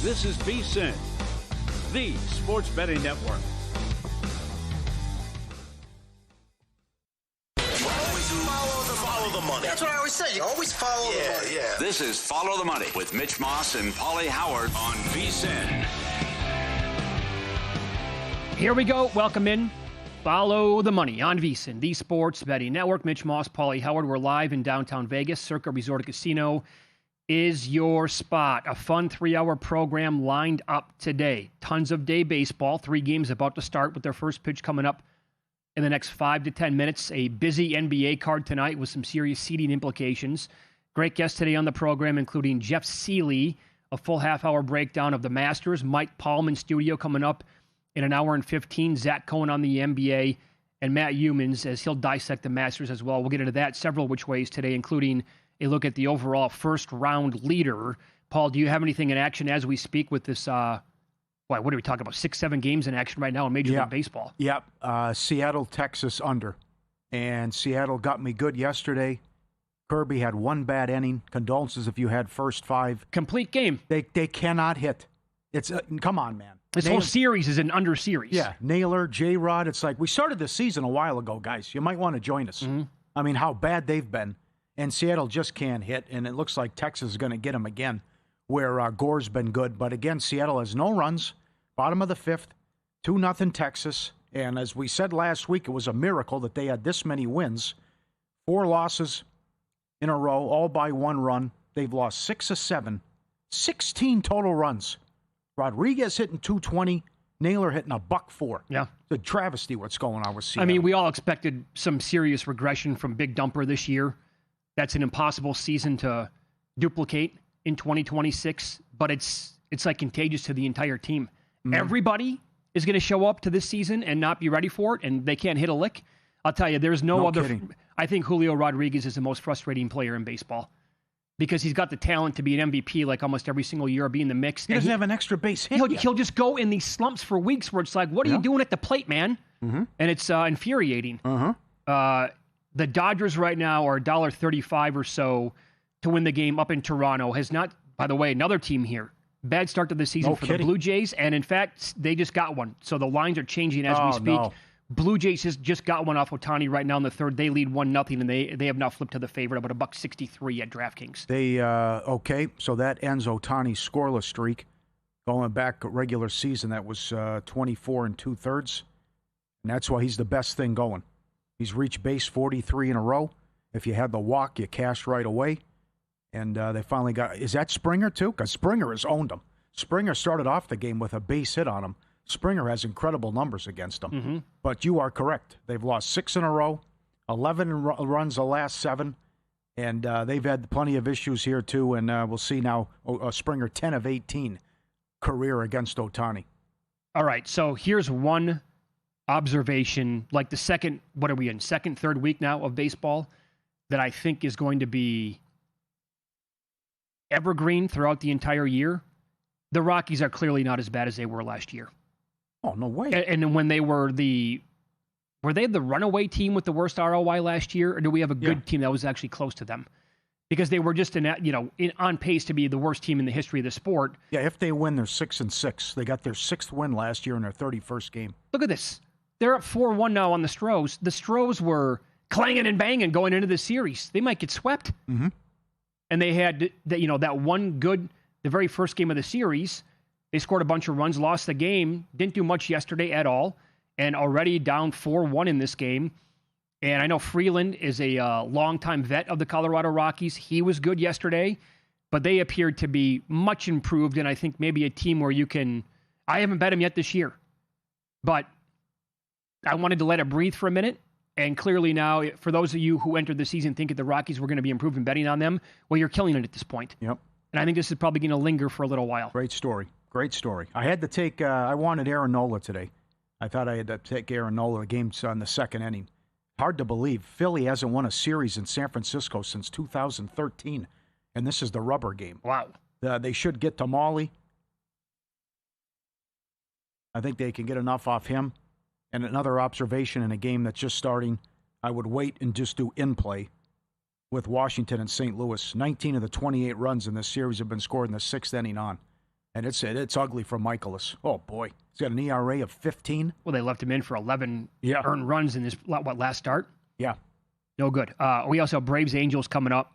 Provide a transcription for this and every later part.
This is VSiN, the sports betting network. Follow the money. That's what I always say. You always follow the money. Yeah. This is Follow the Money with Mitch Moss and Paulie Howard on VSiN. Here we go. Welcome in. Follow the Money on VSiN, the sports betting network. Mitch Moss, Paulie Howard. We're live in downtown Vegas. Circa Resort and Casino is your spot. A fun 3-hour program lined up today. Tons of day baseball. 3 games about to start with their first pitch coming up in the next 5 to 10 minutes. A busy NBA card tonight with some serious seeding implications. Great guests today on the program, including Jeff Seeley, a full half-hour breakdown of the Masters. Mike Palm in studio coming up in an hour and 15. Zach Cohen on the NBA, and Matt Humans as he'll dissect the Masters as well. We'll get into that several which ways today, including a look at the overall first-round leader. Paul, do you have anything in action as we speak with this, what are we talking about, 6-7 games in action right now in Major League Baseball? Yep. Seattle, Texas under. And Seattle got me good yesterday. Kirby had 1 bad inning. Condolences if you had first 5. Complete game. They cannot hit. It's come on, man. This whole series is an under series. Yeah, Naylor, J-Rod. It's like we started the season a while ago, guys. You might want to join us. Mm-hmm. I mean, how bad they've been. And Seattle just can't hit, and it looks like Texas is going to get them again, where Gore's been good. But again, Seattle has no runs. Bottom of the 5th, 2-0 Texas. And as we said last week, it was a miracle that they had this many wins. 4 losses in a row, all by 1 run. They've lost 6 of 7, 16 total runs. Rodriguez hitting 220, Naylor hitting $104. Yeah. It's a travesty what's going on with Seattle. I mean, we all expected some serious regression from Big Dumper this year. That's an impossible season to duplicate in 2026, but it's like contagious to the entire team. Mm-hmm. Everybody is going to show up to this season and not be ready for it, and they can't hit a lick. I'll tell you, there's no other. Kidding. I think Julio Rodriguez is the most frustrating player in baseball because he's got the talent to be an MVP like almost every single year, be in the mix. He doesn't have an extra base hit. He'll just go in these slumps for weeks where it's like, what are you doing at the plate, man? Mm-hmm. And it's infuriating. Uh-huh. The Dodgers right now are $1.35 or so to win the game up in Toronto. Has not, by the way, another team here. Bad start to the season for the Blue Jays, and in fact, they just got one. So the lines are changing as we speak. No. Blue Jays just got one off Ohtani right now in the 3rd. They lead 1-0, and they have now flipped to the favorite, about $1.63 at DraftKings. Okay, so that ends Ohtani's scoreless streak. Going back regular season, that was 24 2/3, and that's why he's the best thing going. He's reached base 43 in a row. If you had the walk, you cashed right away. And they finally got... Is that Springer, too? Because Springer has owned him. Springer started off the game with a base hit on him. Springer has incredible numbers against him. Mm-hmm. But you are correct. They've lost 6 in a row, 11 runs the last 7. And they've had plenty of issues here, too. And we'll see now Springer 10 of 18 career against Ohtani. All right, so here's one observation, like the second, 3rd week now of baseball, that I think is going to be evergreen throughout the entire year. The Rockies are clearly not as bad as they were last year. Oh, no way. And when they were they the runaway team with the worst ROI last year, or do we have a good team that was actually close to them? Because they were just on pace to be the worst team in the history of the sport. Yeah, if they win, they're 6-6. They got their 6th win last year in their 31st game. Look at this. They're up 4-1 now on the Stros. The Stros were clanging and banging going into the series. They might get swept. Mm-hmm. And they had that one good, the very first game of the series. They scored a bunch of runs, lost the game, didn't do much yesterday at all, and already down 4-1 in this game. And I know Freeland is a longtime vet of the Colorado Rockies. He was good yesterday, but they appeared to be much improved, and I think maybe a team where you can... I haven't bet them yet this year, but I wanted to let it breathe for a minute. And clearly now, for those of you who entered the season thinking the Rockies were going to be improved in betting on them, well, you're killing it at this point. Yep. And I think this is probably going to linger for a little while. Great story. I had to take, I wanted Aaron Nola today. I thought I had to take Aaron Nola. The game's on the 2nd inning. Hard to believe. Philly hasn't won a series in San Francisco since 2013, and this is the rubber game. Wow. They should get to Molly. I think they can get enough off him. And another observation in a game that's just starting, I would wait and just do in-play with Washington and St. Louis. 19 of the 28 runs in this series have been scored in the 6th inning on. And it's ugly for Michaelis. Oh, boy. He's got an ERA of 15. Well, they left him in for 11 earned runs in this, last start? Yeah. No good. We also have Braves-Angels coming up.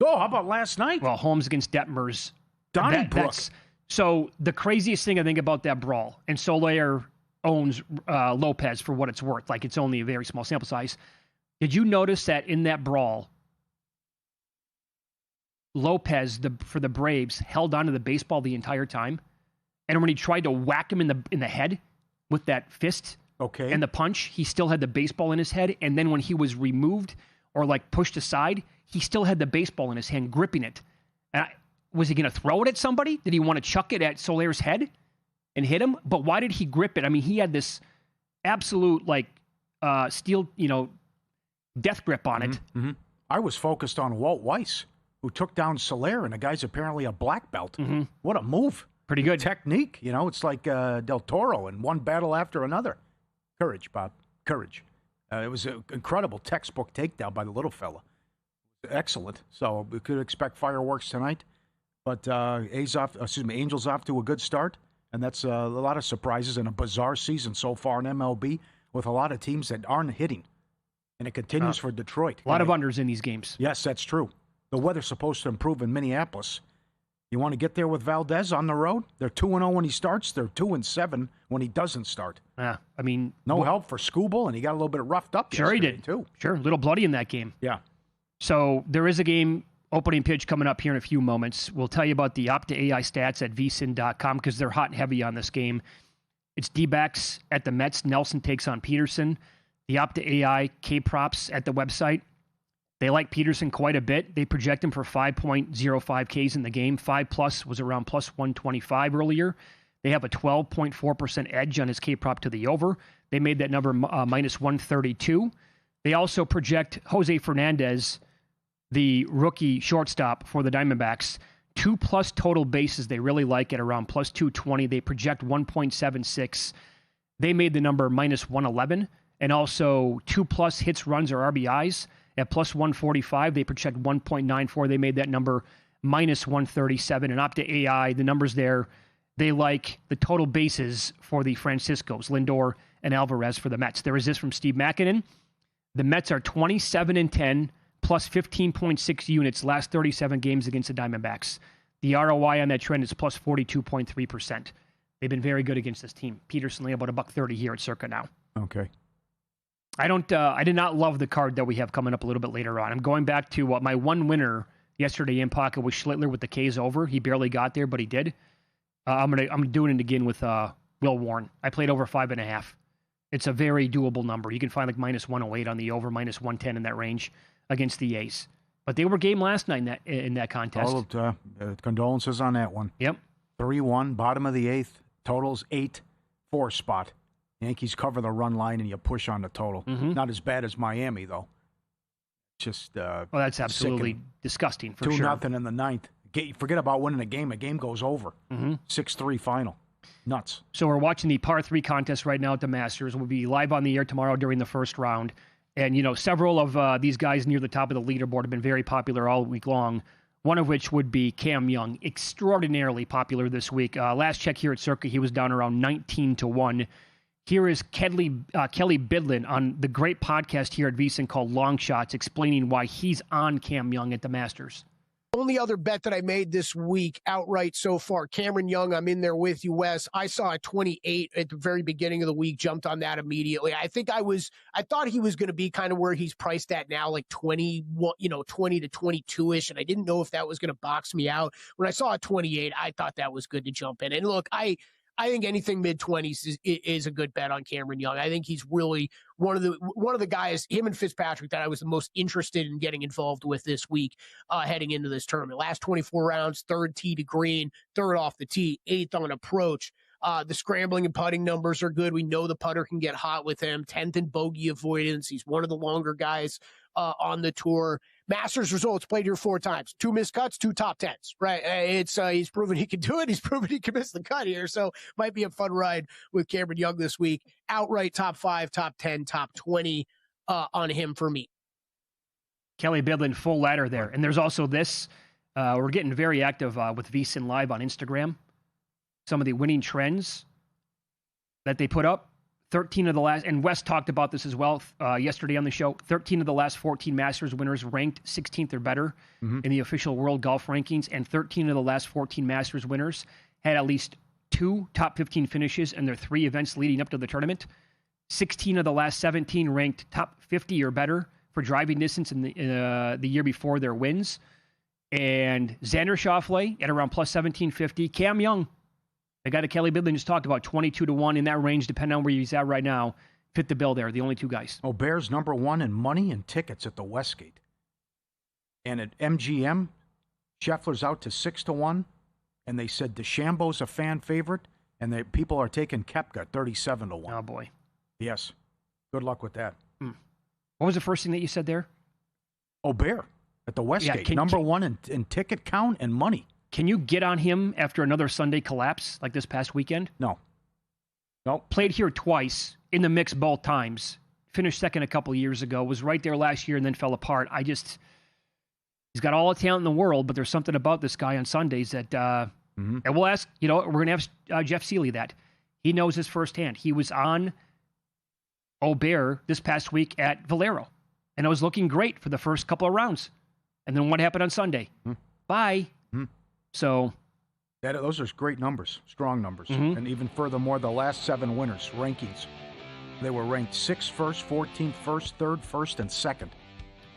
Oh, how about last night? Well, Holmes against Detmers. Donnybrook. So the craziest thing I think about that brawl, and Soler owns Lopez for what it's worth. Like, it's only a very small sample size. Did you notice that in that brawl, Lopez, for the Braves, held onto the baseball the entire time? And when he tried to whack him in the head with that fist and the punch, he still had the baseball in his head. And then when he was removed or like pushed aside, he still had the baseball in his hand, gripping it. And was he going to throw it at somebody? Did he want to chuck it at Soler's head and hit him? But why did he grip it? I mean, he had this absolute steel, death grip on it. Mm-hmm. I was focused on Walt Weiss, who took down Soler, and the guy's apparently a black belt. Mm-hmm. What a move. Pretty good. Technique, it's like Del Toro in one battle after another. Courage, Bob. Courage. It was an incredible textbook takedown by the little fella. Excellent. So we could expect fireworks tonight. But Angels off to a good start. And that's a lot of surprises and a bizarre season so far in MLB with a lot of teams that aren't hitting. And it continues for Detroit. A lot of unders in these games. Yes, that's true. The weather's supposed to improve in Minneapolis. You want to get there with Valdez on the road? They're 2-0 when he starts. They're 2-7 when he doesn't start. Yeah, I mean... No help for Skubal, and he got a little bit roughed up Sure he did. Too. Sure, a little bloody in that game. Yeah. So there is a game opening pitch coming up here in a few moments. We'll tell you about the Opta AI stats at VSiN.com because they're hot and heavy on this game. It's D-backs at the Mets. Nelson takes on Peterson. The Opta AI K-props at the website. They like Peterson quite a bit. They project him for 5.05 Ks in the game. 5+ was around plus 125 earlier. They have a 12.4% edge on his K-prop to the over. They made that number minus 132. They also project Jose Fernandez, the rookie shortstop for the Diamondbacks, 2+ total bases they really like at around plus 220. They project 1.76. They made the number minus 111. And also 2+ hits, runs, or RBIs. At plus 145, they project 1.94. They made that number minus 137. And Opta AI, the numbers there, they like the total bases for the Franciscos, Lindor and Alvarez for the Mets. There is this from Steve Makinen. The Mets are 27-10, plus 15.6 units last 37 games against the Diamondbacks. The ROI on that trend is plus 42.3%. They've been very good against this team. Peterson about $1.30 here at Circa now. Okay. I did not love the card that we have coming up a little bit later on. I'm going back to my one winner yesterday in pocket was Schlittler with the K's over. He barely got there, but he did. I'm doing it again with Will Warren. I played over 5.5. It's a very doable number. You can find like minus 108 on the over, minus 110 in that range against the A's. But they were game last night in that contest. Condolences on that one. Yep. 3-1, bottom of the 8th. Totals 8-4 spot. Yankees cover the run line and you push on the total. Mm-hmm. Not as bad as Miami, though. Just well, that's absolutely disgusting for sure. 2-0 in the 9th. Forget about winning a game. A game goes over. Mm-hmm. 6-3 final. Nuts. So we're watching the par 3 contest right now at the Masters. We'll be live on the air tomorrow during the first round. And, several of these guys near the top of the leaderboard have been very popular all week long, one of which would be Cam Young. Extraordinarily popular this week. Last check here at Circa, he was down around 19-1. Here is Kelly Bidlin on the great podcast here at VSiN called Long Shots, explaining why he's on Cam Young at the Masters. Only other bet that I made this week outright so far, Cameron Young, I'm in there with you, Wes. I saw a 28 at the very beginning of the week, jumped on that immediately. I thought he was going to be kind of where he's priced at now, like 20 to 22-ish, and I didn't know if that was going to box me out. When I saw a 28, I thought that was good to jump in. And look, I think anything mid-20s is a good bet on Cameron Young. I think he's really one of the guys, him and Fitzpatrick, that I was the most interested in getting involved with this week heading into this tournament. Last 24 rounds, 3rd tee to green, 3rd off the tee, 8th on approach. The scrambling and putting numbers are good. We know the putter can get hot with him. 10th in bogey avoidance. He's one of the longer guys on the tour. Masters results, played here 4 times. 2 missed cuts, 2 top 10s, right? He's proven he can do it. He's proven he can miss the cut here. So might be a fun ride with Cameron Young this week. Outright top 5, top 10, top 20 on him for me. Kelly Bidlin, full ladder there. And there's also this. We're getting very active with VSiN Live on Instagram. some of the winning trends that they put up. 13 of the last, and Wes talked about this as well yesterday on the show, 13 of the last 14 Masters winners ranked 16th or better in the official world golf rankings, and 13 of the last 14 Masters winners had at least 2 top 15 finishes in their 3 events leading up to the tournament. 16 of the last 17 ranked top 50 or better for driving distance in the year before their wins. And Xander Schauffele at around plus 1750. Cam Young, the guy that Kelly Bidlin just talked about, 22-1 in that range, depending on where he's at right now, fit the bill there. The only 2 guys. Oh, Bears number 1 in money and tickets at the Westgate. And at MGM, Scheffler's out to 6-1. And they said DeChambeau's a fan favorite. And people are taking Koepka 37-1. Oh, boy. Yes. Good luck with that. What was the first thing that you said there? Oh, Bear at the Westgate. Number 1 in ticket count and money. Can you get on him after another Sunday collapse like this past weekend? No. Nope. Played here twice, in the mix both times. Finished second a couple years ago. Was right there last year and then fell apart. He's got all the talent in the world, but there's something about this guy on Sundays that, and we'll ask, we're going to have Jeff Seeley that. He knows this firsthand. He was on Aubert this past week at Valero, and it was looking great for the first couple of rounds. And then what happened on Sunday? Bye. So those are great numbers, strong numbers. And even furthermore, the last 7 winners, rankings, they were ranked 6th, 1st, 14th, 1st, 3rd, 1st, and 2nd.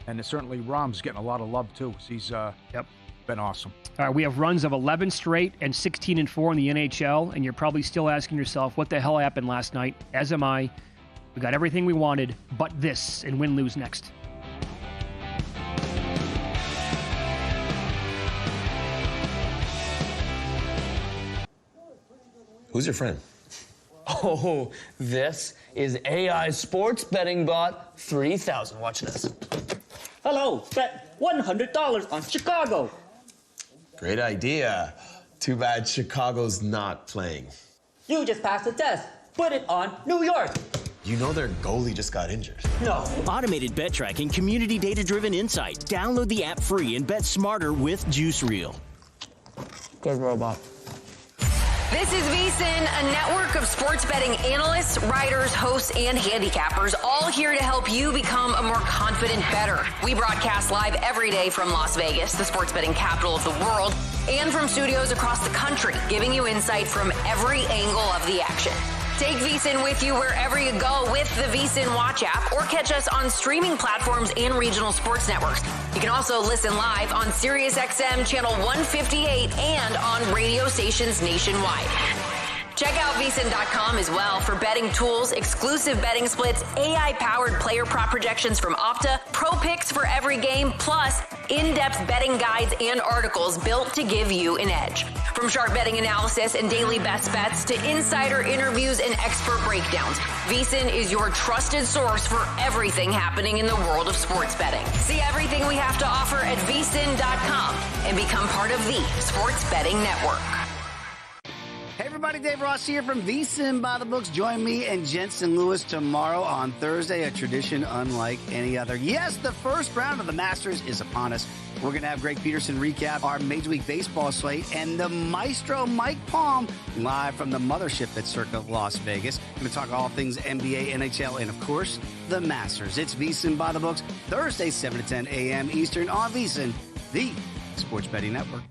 And certainly Rahm's getting a lot of love, too. He's been awesome. All right, we have runs of 11 straight and 16-4 in the NHL, and you're probably still asking yourself, what the hell happened last night? As am I. We got everything we wanted, but this, and win-lose next. Who's your friend? Oh, this is AI sports betting bot 3000. Watch this. Hello, bet $100 on Chicago. Great idea. Too bad Chicago's not playing. You just passed the test. Put it on New York. You know their goalie just got injured. No. Automated bet tracking, community data-driven insight. Download the app free and bet smarter with Juice Reel. Good robot. This is VSiN, a network of sports betting analysts, writers, hosts, and handicappers, all here to help you become a more confident bettor. We broadcast live every day from Las Vegas, the sports betting capital of the world, and from studios across the country, giving you insight from every angle of the action. Take VSiN with you wherever you go with the VSiN Watch app, or catch us on streaming platforms and regional sports networks. You can also listen live on SiriusXM channel 158 and on radio stations nationwide. Check out VSiN.com as well for betting tools, exclusive betting splits, AI-powered player prop projections from Opta, pro picks for every game, plus in-depth betting guides and articles built to give you an edge. From sharp betting analysis and daily best bets to insider interviews and expert breakdowns, VSiN is your trusted source for everything happening in the world of sports betting. See everything we have to offer at VSiN.com and become part of the Sports Betting Network. Hey everybody, Dave Ross here from VSiN by the Books. Join me and Jensen Lewis tomorrow on Thursday, a tradition unlike any other. Yes, the first round of the Masters is upon us. We're going to have Greg Peterson recap our Major League Baseball slate, and the maestro Mike Palm live from the mothership at Circa Las Vegas. We're going to talk all things NBA, NHL, and of course, the Masters. It's VSiN by the Books, Thursday, 7 to 10 a.m. Eastern on VSiN, the Sports Betting Network.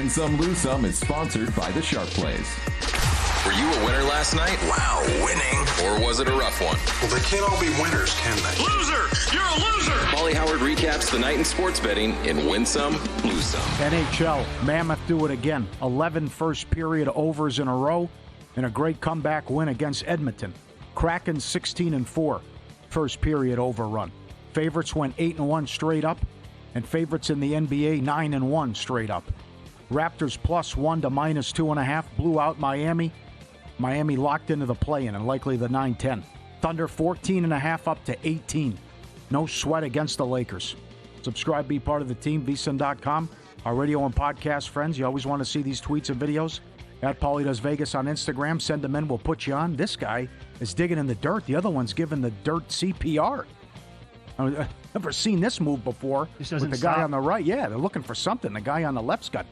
Win Some, Lose Some is sponsored by the Sharp Plays. Were you a winner last night? Wow, winning. Or was it a rough one? Well, they can't all be winners, can they? Loser! You're a loser! Paulie Howard recaps the night in sports betting in Win Some, Lose Some. NHL, Mammoth do it again. 11 first period overs in a row and a great comeback win against Edmonton. Kraken 16-4, first period overrun. Favorites went 8-1 straight up, and favorites in the NBA 9-1 straight up. Raptors +1 to -2.5 blew out Miami. Miami locked into the play-in and likely the 9-10. Thunder 14.5 up to 18. No sweat against the Lakers. Subscribe, be part of the team, VSiN.com. Our radio and podcast friends, you always want to see these tweets and videos. At Paulie Does Vegas on Instagram. Send them in, we'll put you on. This guy is digging in the dirt. The other one's giving the dirt CPR. I've never seen this move before with the guy on the right. Yeah, they're looking for something. The guy on the left's got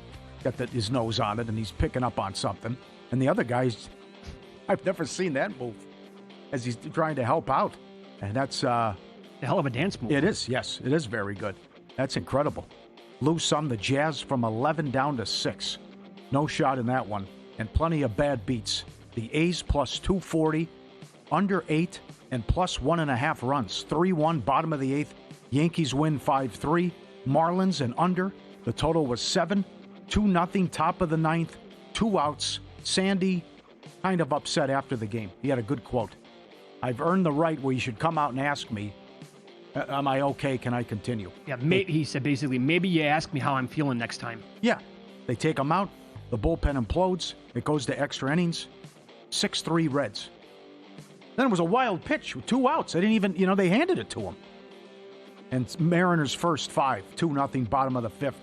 his nose on it, and he's picking up on something. And the other guy's, I've never seen that move as he's trying to help out. And that's a hell of a dance move. It is, yes. It is very good. That's incredible. Lose some, the Jazz from 11 down to 6. No shot in that one. And plenty of bad beats. The A's +240, under 8, and +1.5 runs. 3-1, bottom of the 8th. Yankees win 5-3. Marlins and under. The total was 7. 2-0, top of the 9th. 2 outs. Sandy kind of upset after the game. He had a good quote. I've earned the right where you should come out and ask me, am I okay? Can I continue? Yeah, he said basically, maybe you ask me how I'm feeling next time. Yeah. They take him out. The bullpen implodes. It goes to extra innings. 6-3 Reds. Then it was a wild pitch with 2 outs. They didn't even, they handed it to him. And Mariners first 5, 2-0, bottom of the 5th.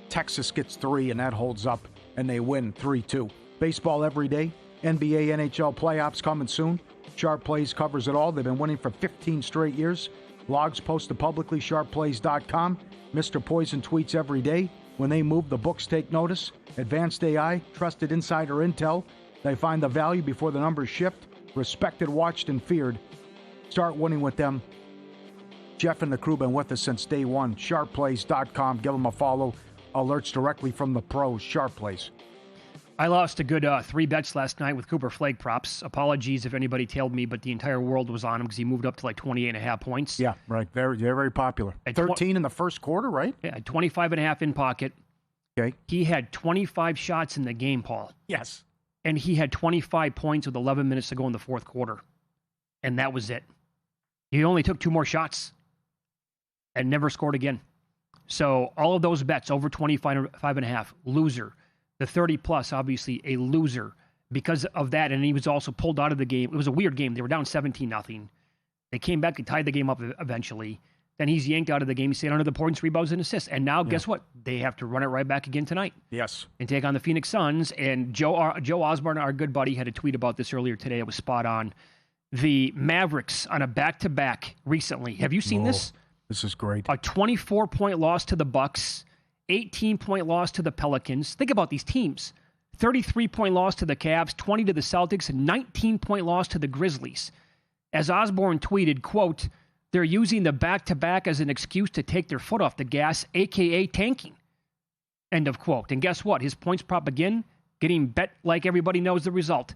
Texas gets 3, and that holds up, and they win 3-2. Baseball every day. NBA, NHL playoffs coming soon. Sharp Plays covers it all. They've been winning for 15 straight years. Logs posted publicly, sharpplays.com. Mr. Poison tweets every day. When they move, the books take notice. Advanced AI, trusted insider intel. They find the value before the numbers shift. Respected, watched, and feared. Start winning with them. Jeff and the crew been with us since day one. Sharpplays.com. Give them a follow. Alerts directly from the pros. Sharp Plays. I lost a good 3 bets last night with Cooper Flake props. Apologies if anybody tailed me, but the entire world was on him because he moved up to like 28.5 points. Yeah, right. They're very popular. At 13 in the first quarter, right? Yeah, 25.5 in pocket. Okay. He had 25 shots in the game, Paul. Yes. And he had 25 points with 11 minutes to go in the fourth quarter. And that was it. He only took 2 more shots and never scored again. So all of those bets over 25.5, loser. The 30-plus, obviously, a loser because of that. And he was also pulled out of the game. It was a weird game. They were down 17-0. They came back and tied the game up eventually. Then he's yanked out of the game. He stayed under the points, rebounds, and assists. And now, guess what? They have to run it right back again tonight. Yes. And take on the Phoenix Suns. And Joe Osborne, our good buddy, had a tweet about this earlier today. It was spot on. The Mavericks on a back-to-back recently. Have you seen this? This is great. A 24-point loss to the Bucks. 18-point loss to the Pelicans. Think about these teams. 33-point loss to the Cavs, 20 to the Celtics, and 19-point loss to the Grizzlies. As Osborne tweeted, quote, they're using the back-to-back as an excuse to take their foot off the gas, a.k.a. tanking. End of quote. And guess what? His points prop again, getting bet like everybody knows the result.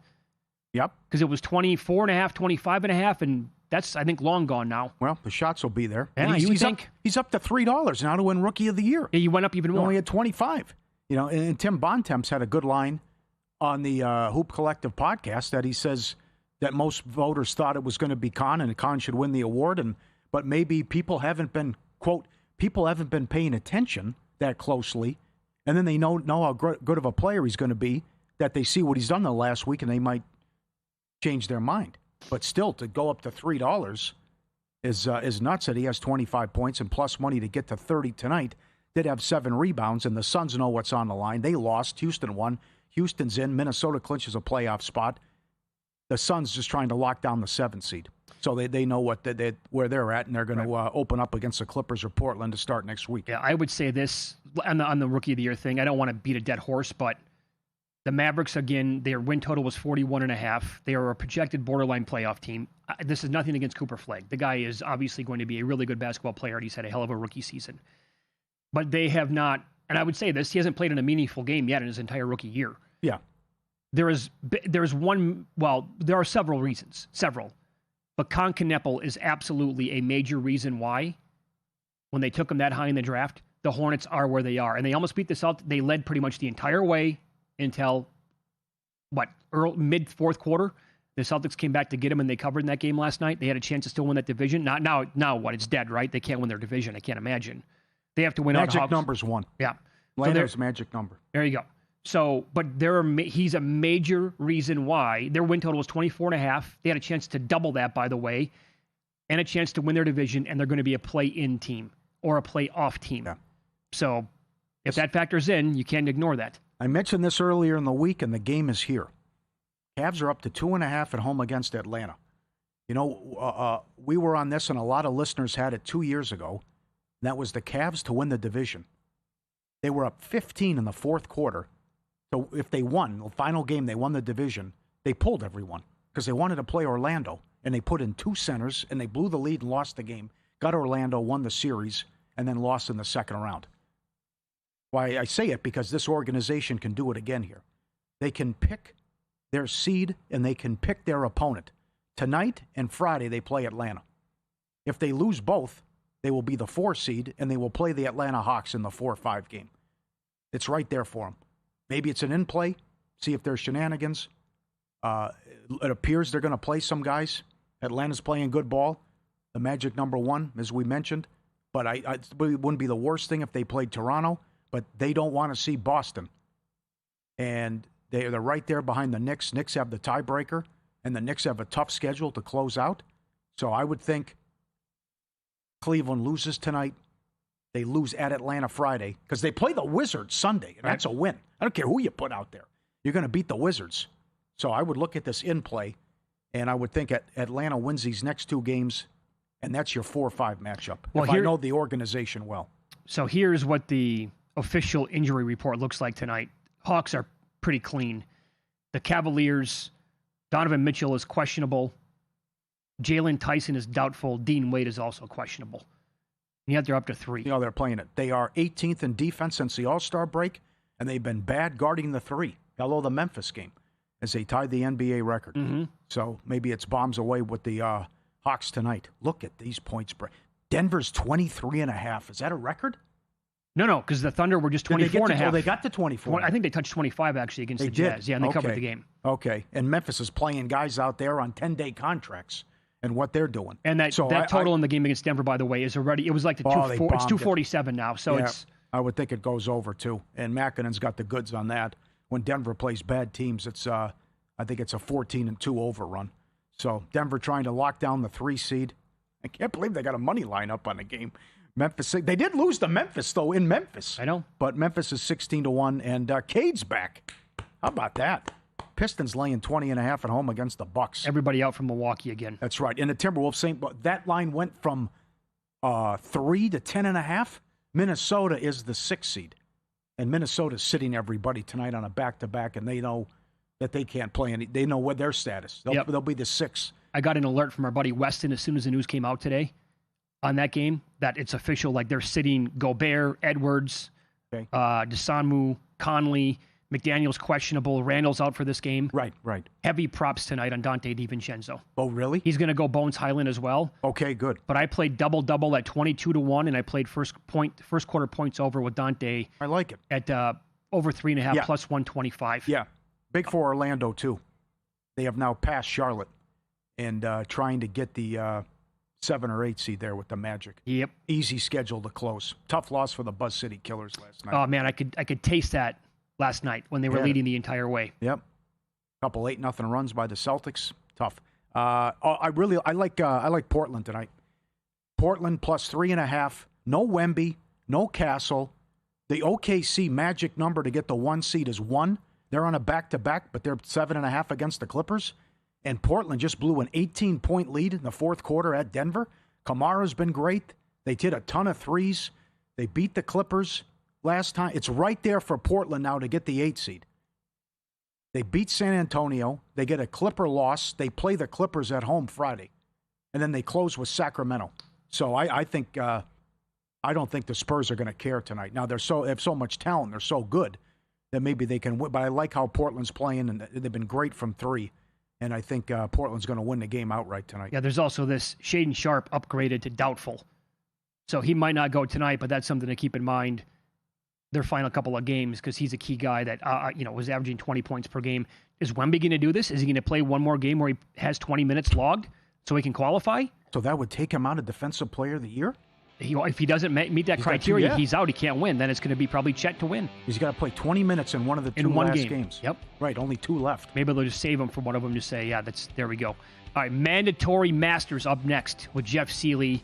Yep. Because it was 24.5, 25.5, and that's, I think, long gone now. Well, the shots will be there. Yeah, he's up to $3 now to win Rookie of the Year. Yeah, he went up even more. He only had 25. And Tim Bontemps had a good line on the Hoop Collective podcast that he says that most voters thought it was going to be Kahn and Kahn should win the award, but maybe people haven't been, quote, paying attention that closely, and then they know how good of a player he's going to be, that they see what he's done the last week and they might change their mind. But still, to go up to $3 is nuts that he has 25 points and plus money to get to 30 tonight. Did have 7 rebounds, and the Suns know what's on the line. They lost. Houston won. Houston's in. Minnesota clinches a playoff spot. The Suns just trying to lock down the 7th seed. So they know where they're at, and they're going to open up against the Clippers or Portland to start next week. Yeah, I would say this on the Rookie of the Year thing. I don't want to beat a dead horse, but the Mavericks, again, their win total was 41.5. They are a projected borderline playoff team. This is nothing against Cooper Flake. The guy is obviously going to be a really good basketball player, and he's had a hell of a rookie season. But they have not and I would say this, he hasn't played in a meaningful game yet in his entire rookie year. Yeah. There's one, well, there are several reasons, but Con Kneppel is absolutely a major reason why, when they took him that high in the draft, the Hornets are where they are. And they almost beat the Celtics. They led pretty much the entire way until, mid-fourth quarter. The Celtics came back to get him, and they covered in that game last night. They had a chance to still win that division. Now what? It's dead, right? They can't win their division. I can't imagine. They have to win out. Magic number's 1. Yeah. Lando's magic number. There you go. So, but he's a major reason why. Their win total was 24.5. They had a chance to double that, by the way, and a chance to win their division, and they're going to be a play-in team or a play-off team. Yeah. So, if that factors in, you can't ignore that. I mentioned this earlier in the week, and the game is here. Cavs are up to 2.5 at home against Atlanta. You know, we were on this, and a lot of listeners had it 2 years ago. And that was the Cavs to win the division. They were up 15 in the fourth quarter. So if they won, the final game, they won the division, they pulled everyone because they wanted to play Orlando. And they put in 2 centers, and they blew the lead and lost the game. Got Orlando, won the series, and then lost in the second round. Why I say it, because this organization can do it again here. They can pick their seed, and they can pick their opponent. Tonight and Friday, they play Atlanta. If they lose both, they will be the 4 seed, and they will play the Atlanta Hawks in the 4-5 game. It's right there for them. Maybe it's an in-play, see if there's shenanigans. It appears they're going to play some guys. Atlanta's playing good ball. The magic number 1, as we mentioned. But it wouldn't be the worst thing if they played Toronto, but they don't want to see Boston. And they're right there behind the Knicks. Knicks have the tiebreaker, and the Knicks have a tough schedule to close out. So I would think Cleveland loses tonight. They lose at Atlanta Friday because they play the Wizards Sunday, and that's a win. I don't care who you put out there. You're going to beat the Wizards. So I would look at this in play, and I would think Atlanta wins these next 2 games, and that's your 4-5 matchup. Well, I know the organization well. So here's what the official injury report looks like tonight. Hawks are pretty clean. The Cavaliers, Donovan Mitchell is questionable. Jalen Tyson is doubtful. Dean Wade is also questionable. And yet they're up to 3. You know, they're playing it. They are 18th in defense since the All-Star break, and they've been bad guarding the 3. Hello, the Memphis game, as they tied the NBA record. Mm-hmm. So maybe it's bombs away with the Hawks tonight. Look at these points. Denver's 23.5. Is that a record? No, because the Thunder were just 24.5. Oh, they got to 24. I think they touched 25 actually against the Jazz. Yeah, and they covered the game. Okay, and Memphis is playing guys out there on 10-day contracts and what they're doing. And that total in the game against Denver, by the way, is already, it was like it's 247 now. So I would think it goes over too. And Makinen's got the goods on that. When Denver plays bad teams, it's I think it's a 14-2 overrun. So Denver trying to lock down the 3 seed. I can't believe they got a money line up on the game. Memphis, they did lose to Memphis, though, in Memphis. I know. But Memphis is 16-1, and Cade's back. How about that? Pistons laying 20.5 at home against the Bucks. Everybody out from Milwaukee again. That's right. And the Timberwolves, that line went from 3 to 10.5. Minnesota is the 6th seed. And Minnesota's sitting everybody tonight on a back-to-back, and they know that they can't play any. They know what their status. They'll be the 6th. I got an alert from our buddy Weston as soon as the news came out today on that game that it's official. Like they're sitting Gobert, Edwards, DeSanmu, Conley, McDaniel's questionable. Randall's out for this game. Right. Heavy props tonight on Dante DiVincenzo. Oh, really? He's going to go Bones Highland as well. Okay, good. But I played double-double at 22-1, and I played first quarter points over with Dante. I like it. At over 3.5 plus 125. Yeah. Big for Orlando, too. They have now passed Charlotte and trying to get the 7 or 8 seed there with the Magic. Yep. Easy schedule to close. Tough loss for the Buzz City Killers last night. Oh, man, I could taste that last night when they were leading the entire way. Yep. Couple 8-0 runs by the Celtics. Tough. I like Portland tonight. Portland plus 3.5. No Wemby, no Castle. The OKC Magic number to get the 1 seed is 1. They're on a back-to-back, but they're 7.5 against the Clippers. And Portland just blew an 18-point lead in the fourth quarter at Denver. Kamara's been great. They did a ton of threes. They beat the Clippers last time. It's right there for Portland now to get the 8 seed. They beat San Antonio. They get a Clipper loss. They play the Clippers at home Friday. And then they close with Sacramento. So I think I don't think the Spurs are going to care tonight. Now, they have so much talent. They're so good that maybe they can win. But I like how Portland's playing, and they've been great from three. And I think Portland's going to win the game outright tonight. Yeah, there's also this Shaedon Sharpe upgraded to doubtful. So he might not go tonight, but that's something to keep in mind their final couple of games because he's a key guy that was averaging 20 points per game. Is Wemby going to do this? Is he going to play one more game where he has 20 minutes logged so he can qualify? So that would take him out of Defensive Player of the Year? If he doesn't meet that criteria, he's out. He can't win. Then it's going to be probably Chet to win. He's got to play 20 minutes in one of the two last games. Yep. Right, only 2 left. Maybe they'll just save him for one of them to say, there we go. All right, mandatory Masters up next with Jeff Seeley.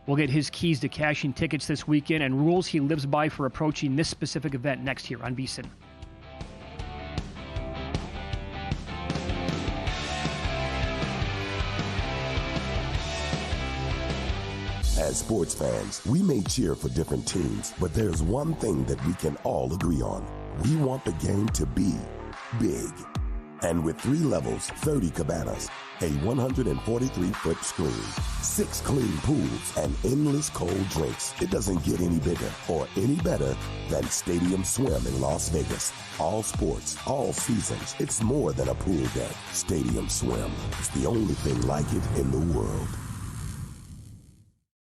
We'll get his keys to cashing tickets this weekend and rules he lives by for approaching this specific event next here on VSiN. As sports fans, we may cheer for different teams, but there's one thing that we can all agree on. We want the game to be big. And with 3 levels, 30 cabanas, a 143-foot screen, 6 clean pools, and endless cold drinks, it doesn't get any bigger or any better than Stadium Swim in Las Vegas. All sports, all seasons. It's more than a pool deck. Stadium Swim. It's the only thing like it in the world.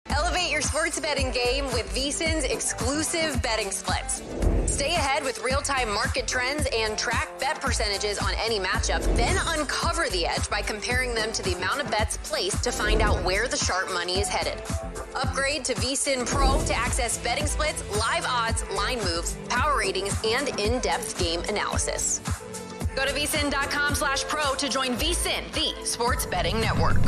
Elevate your sports betting game with VSiN's exclusive betting splits. Stay ahead with real-time market trends and track bet percentages on any matchup. Then uncover the edge by comparing them to the amount of bets placed to find out where the sharp money is headed. Upgrade to VSiN Pro to access betting splits, live odds, line moves, power ratings, and in-depth game analysis. Go to VSiN.com/pro to join VSiN, the sports betting network.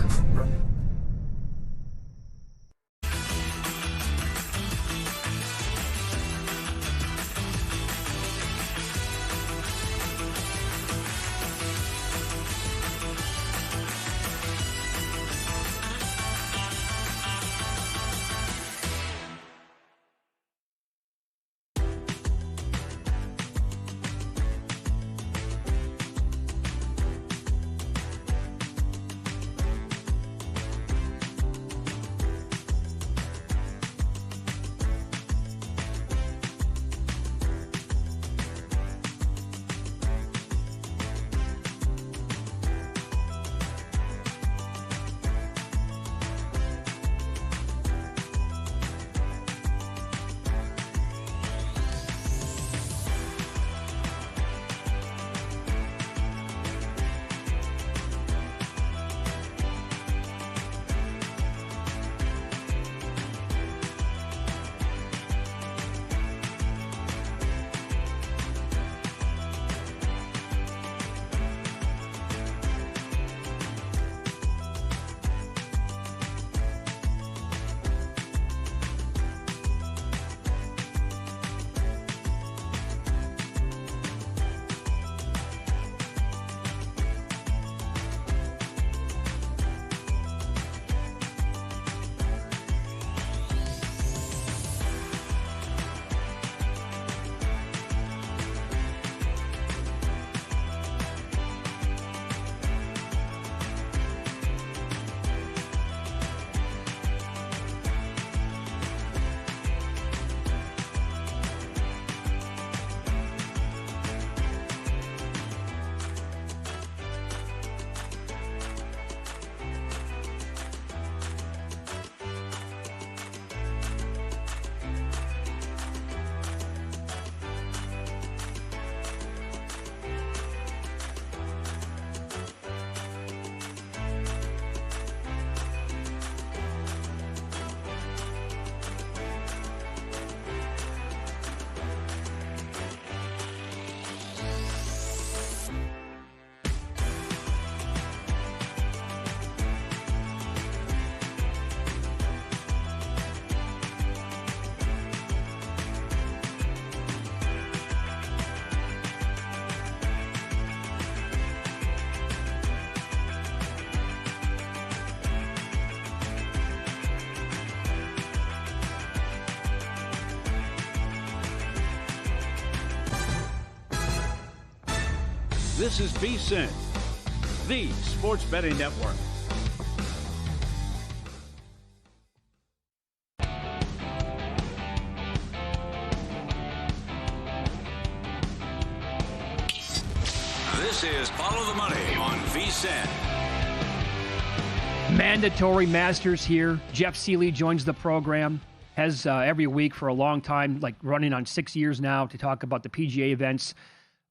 This is VSiN, the sports betting network. This is Follow the Money on VSiN. Mandatory Masters here. Jeff Seeley joins the program. Has every week for a long time, like running on 6 years now, to talk about the PGA events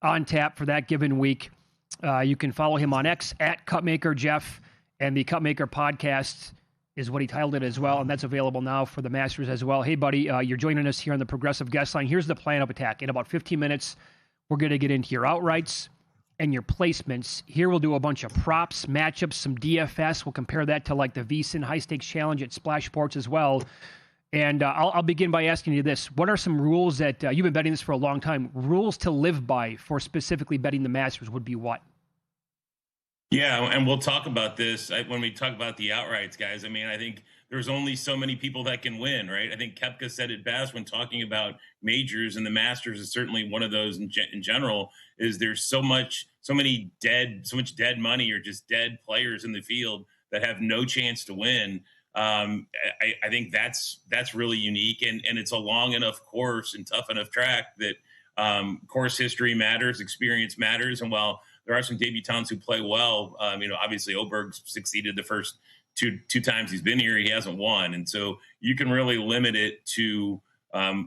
on tap for that given week. You can follow him on X at Cupmaker Jeff, and the Cupmaker podcast is what he titled it as well, and that's available now for the Masters as well. Hey, buddy, you're joining us here on the Progressive Guest Line. Here's the plan of attack. In about 15 minutes, we're going to get into your outrights and your placements. Here we'll do a bunch of props, matchups, some DFS. We'll compare that to like the VSiN High Stakes Challenge at Splash Sports as well. And I'll begin by asking you this. What are some rules that you've been betting this for a long time, rules to live by for specifically betting the Masters would be what? Yeah, and we'll talk about this when we talk about the outrights, guys. I mean, I think there's only so many people that can win, right? I think Koepka said it best when talking about majors, and the Masters is certainly one of those in general, is there's so much dead money or just dead players in the field that have no chance to win. I think that's really unique, and it's a long enough course and tough enough track that course history matters, experience matters. And while there are some debutants who play well, obviously Oberg's succeeded the first two times he's been here, he hasn't won, and so you can really limit it to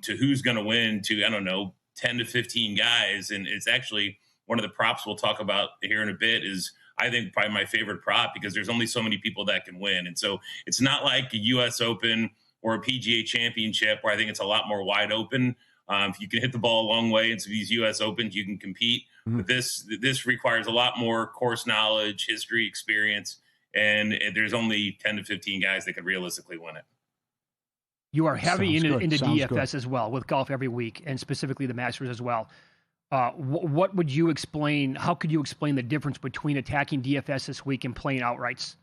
who's going to win to 10 to 15 guys, and it's actually one of the props we'll talk about here in a bit is, I think, probably my favorite prop, because there's only so many people that can win. And so it's not like a U.S. Open or a PGA Championship where I think it's a lot more wide open. If you can hit the ball a long way into these U.S. Opens, you can compete. Mm-hmm. But this requires a lot more course knowledge, history, experience, and there's only 10 to 15 guys that could realistically win it. You are heavy into DFS as well, with golf every week, and specifically the Masters as well. What would you explain? How could you explain the difference between attacking DFS this week and playing outrights?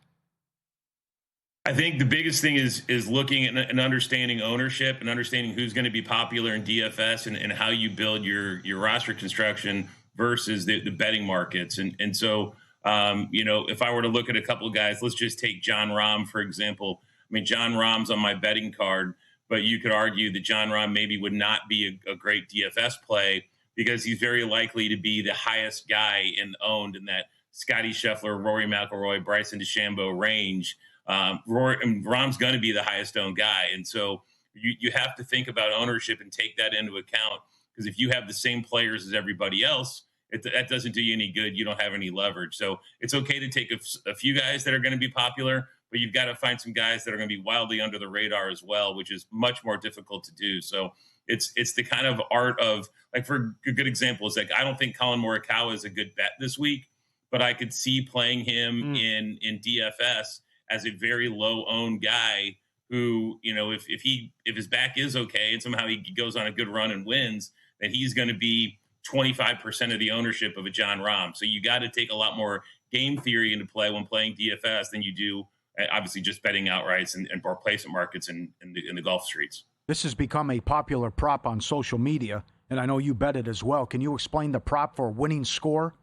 I think the biggest thing is looking at and understanding ownership and understanding who's going to be popular in DFS and how you build your roster construction versus the betting markets. And so, if I were to look at a couple of guys, let's just take Jon Rahm, for example. I mean, Jon Rahm's on my betting card, but you could argue that Jon Rahm maybe would not be a great DFS play, because he's very likely to be the highest guy owned in that Scottie Scheffler, Rory McIlroy, Bryson DeChambeau range. Rahm's going to be the highest owned guy. And so you have to think about ownership and take that into account, because if you have the same players as everybody else, that doesn't do you any good. You don't have any leverage. So it's okay to take a few guys that are going to be popular, but you've got to find some guys that are going to be wildly under the radar as well, which is much more difficult to do. So it's the kind of art of, like, for a good example, is like, I don't think Colin Morikawa is a good bet this week, but I could see playing him in DFS as a very low owned guy who, if his back is okay and somehow he goes on a good run and wins, that he's going to be 25% of the ownership of a Jon Rahm. So you got to take a lot more game theory into play when playing DFS than you do obviously just betting outrights and placement markets in the golf streets. This has become a popular prop on social media, and I know you bet it as well. Can you explain the prop for winning score,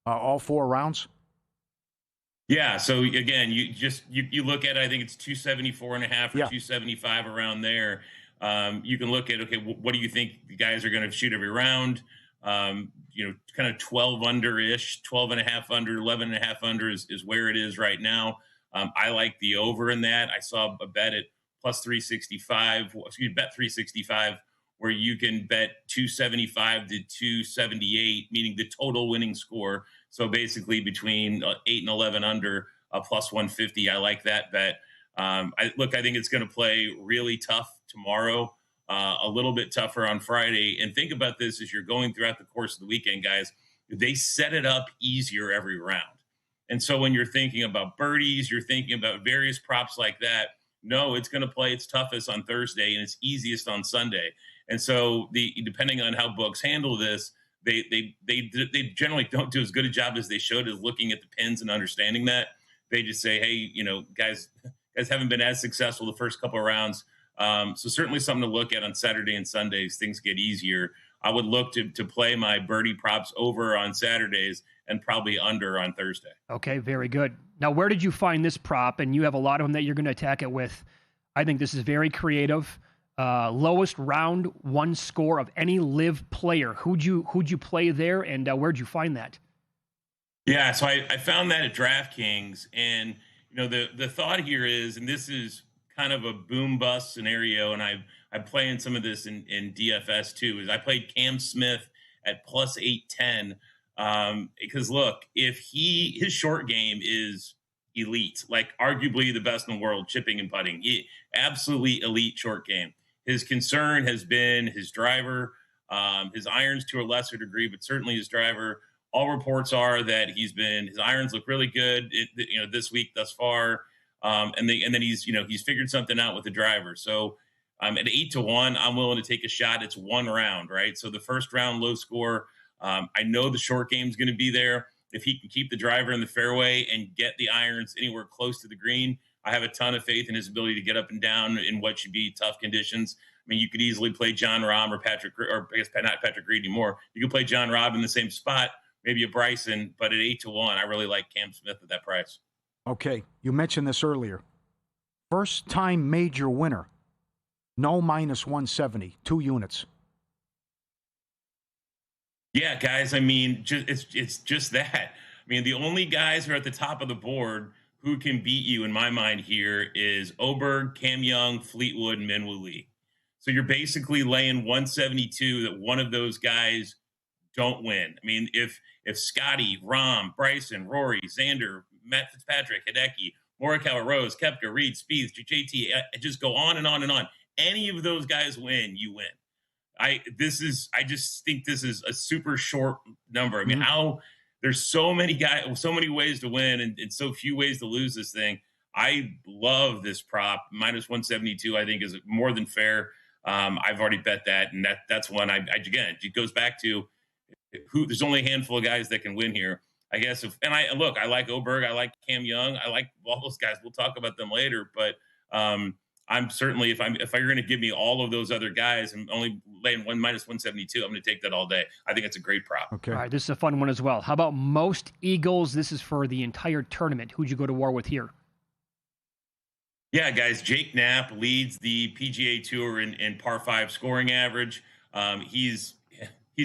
all 4 rounds? Yeah. So again, you look at, I think it's 274.5 or 275 around there. You can look at, okay, what do you think the guys are going to shoot every round? Kind of 12 under-ish, 12.5 under, 11.5 under is where it is right now. I like the over in that. I saw a bet at plus 365, bet 365, where you can bet 275 to 278, meaning the total winning score. So basically between 8 and 11 under, plus 150. I like that bet. I think it's going to play really tough tomorrow, a little bit tougher on Friday. And think about this as you're going throughout the course of the weekend, guys. They set it up easier every round. And so when you're thinking about birdies, you're thinking about various props like that. No, it's going to play its toughest on Thursday and its easiest on Sunday. And so depending on how books handle this, they generally don't do as good a job as they should as looking at the pins and understanding that. They just say, hey, guys haven't been as successful the first couple of rounds. So certainly something to look at on Saturday and Sundays. Things get easier. I would look to play my birdie props over on Saturdays and probably under on Thursday. Okay, very good. Now, where did you find this prop? And you have a lot of them that you're going to attack it with. I think this is very creative. Lowest round one score of any live player. Who'd you play there, and where'd you find that? Yeah, so I found that at DraftKings, and the thought here is, and this is kind of a boom bust scenario, and I'm playing some of this in DFS too. Is I played Cam Smith at plus 810 because look, if his short game is elite, like arguably the best in the world, chipping and putting, absolutely elite short game. His concern has been his driver, his irons to a lesser degree, but certainly his driver. All reports are that his irons look really good, this week thus far, and then he's figured something out with the driver. So at 8-1, I'm willing to take a shot. It's one round, right? So the first round low score. I know the short game's going to be there. If he can keep the driver in the fairway and get the irons anywhere close to the green, I have a ton of faith in his ability to get up and down in what should be tough conditions. I mean, you could easily play John Rahm or I guess not Patrick Reed anymore. You could play John Rahm in the same spot, maybe a Bryson, but at 8-1, I really like Cam Smith at that price. Okay, you mentioned this earlier. First time major winner, no minus 170, 2 units. Yeah, guys, I mean, it's just that. I mean, the only guys who are at the top of the board who can beat you, in my mind, here is Oberg, Cam Young, Fleetwood, and Min-Woo Lee. So you're basically laying 172 that one of those guys don't win. I mean, if Scotty, Rahm, Bryson, Rory, Xander, Matt Fitzpatrick, Hideki, Morikawa, Rose, Koepka, Reed, Spieth, JT, just go on and on and on. Any of those guys win, you win. I just think this is a super short number. I mean, there's so many guys, so many ways to win and so few ways to lose this thing. I love this prop. Minus 172, I think, is more than fair. I've already bet that, and that's one again, it goes back to there's only a handful of guys that can win here. I guess I like Oberg, I like Cam Young, I like all those guys. We'll talk about them later, but I'm certainly, if you're going to give me all of those other guys and only laying minus 172, I'm going to take that all day. I think it's a great prop. Okay. All right, this is a fun one as well. How about most eagles? This is for the entire tournament. Who'd you go to war with here? Yeah, guys, Jake Knapp leads the PGA Tour in par 5 scoring average. He's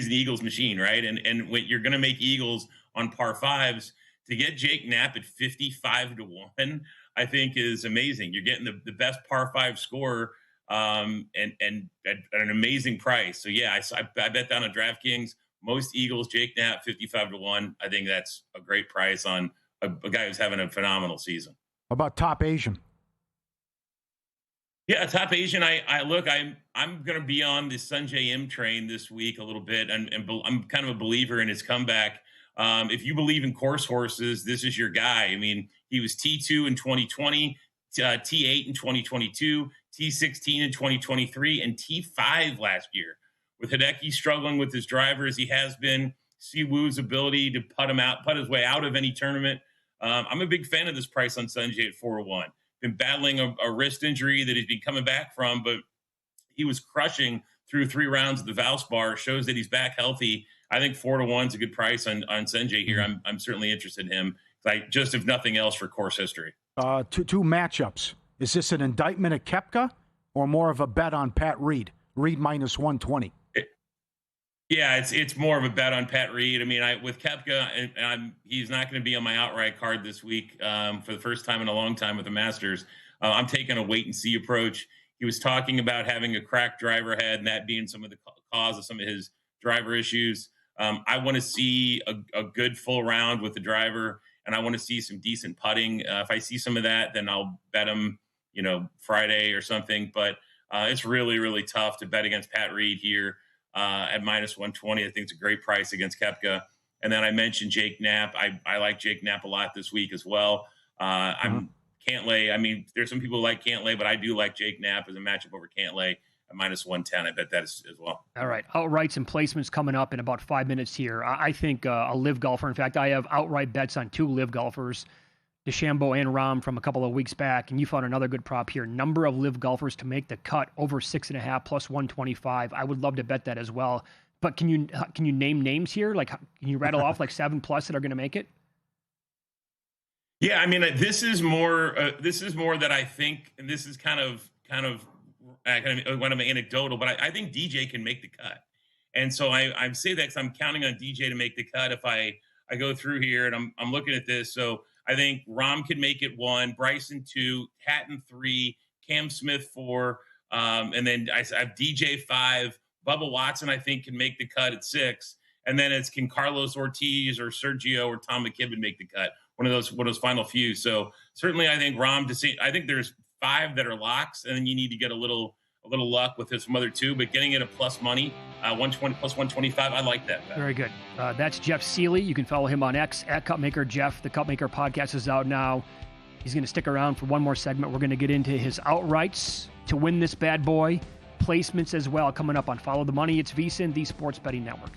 an Eagles machine, right? And when you're going to make eagles on par 5s, to get Jake Knapp at 55-1, I think is amazing. You're getting the best par 5 scorer and at an amazing price. So yeah, I bet down on DraftKings. Most eagles, Jake Knapp, 55-1. I think that's a great price on a guy who's having a phenomenal season. How about top Asian? Yeah, top Asian. I'm going to be on the Sungjae Im train this week a little bit, and I'm kind of a believer in his comeback. If you believe in course horses, this is your guy. I mean, he was T2 in 2020, T8 in 2022, T16 in 2023, and T5 last year. With Hideki struggling with his driver as he has been, Siwoo's ability to put his way out of any tournament. I'm a big fan of this price on Sungjae at 4-1. Been battling a wrist injury that he's been coming back from, but he was crushing through 3 rounds of the Valspar. Shows that he's back healthy. I think 4-1 is a good price on Sungjae here. I'm certainly interested in him. Just if nothing else for course history. Two matchups. Is this an indictment of Koepka or more of a bet on Pat Reed? Reed minus 120. Yeah, it's more of a bet on Pat Reed. I mean, with Koepka, he's not going to be on my outright card this week for the first time in a long time with the Masters. I'm taking a wait and see approach. He was talking about having a cracked driver head and that being some of the cause of some of his driver issues. I want to see a good full round with the driver, and I want to see some decent putting. If I see some of that, then I'll bet him, Friday or something. But it's really, really tough to bet against Pat Reed here at minus 120. I think it's a great price against Koepka. And then I mentioned Jake Knapp. I like Jake Knapp a lot this week as well. Cantlay. I mean, there's some people who like Cantlay, but I do like Jake Knapp as a matchup over Cantlay. Minus 110. I bet that as well. All right. Outrights and placements coming up in about 5 minutes here. I think a live golfer. In fact, I have outright bets on 2 live golfers, DeChambeau and Rahm from a couple of weeks back. And you found another good prop here. Number of live golfers to make the cut over 6.5 plus 125. I would love to bet that as well. But can you name names here? Like, can you rattle off like 7 plus that are going to make it? Yeah, I mean, this is more that I think, and this is kind of one of my anecdotal, but I think DJ can make the cut. And so I say that because I'm counting on DJ to make the cut. If I I go through here and I'm looking at this. So I think Rom can make it 1, Bryson 2, Hatton 3, Cam Smith 4, and then I have DJ 5. Bubba Watson, I think, can make the cut at 6. And then it's can Carlos Ortiz or Sergio or Tom McKibben make the cut? One of those final few. So certainly, I think I think there's 5 that are locks, and then you need to get a little luck with some other 2. But getting it a plus money, 120 plus 125, I like that bet. Very good. That's Jeff Seeley. You can follow him on X at Cupmaker Jeff. The Cupmaker podcast is out now. He's going to stick around for one more segment. We're going to get into his outrights to win this bad boy, placements as well, coming up on Follow the Money. It's VSiN, the Sports Betting Network.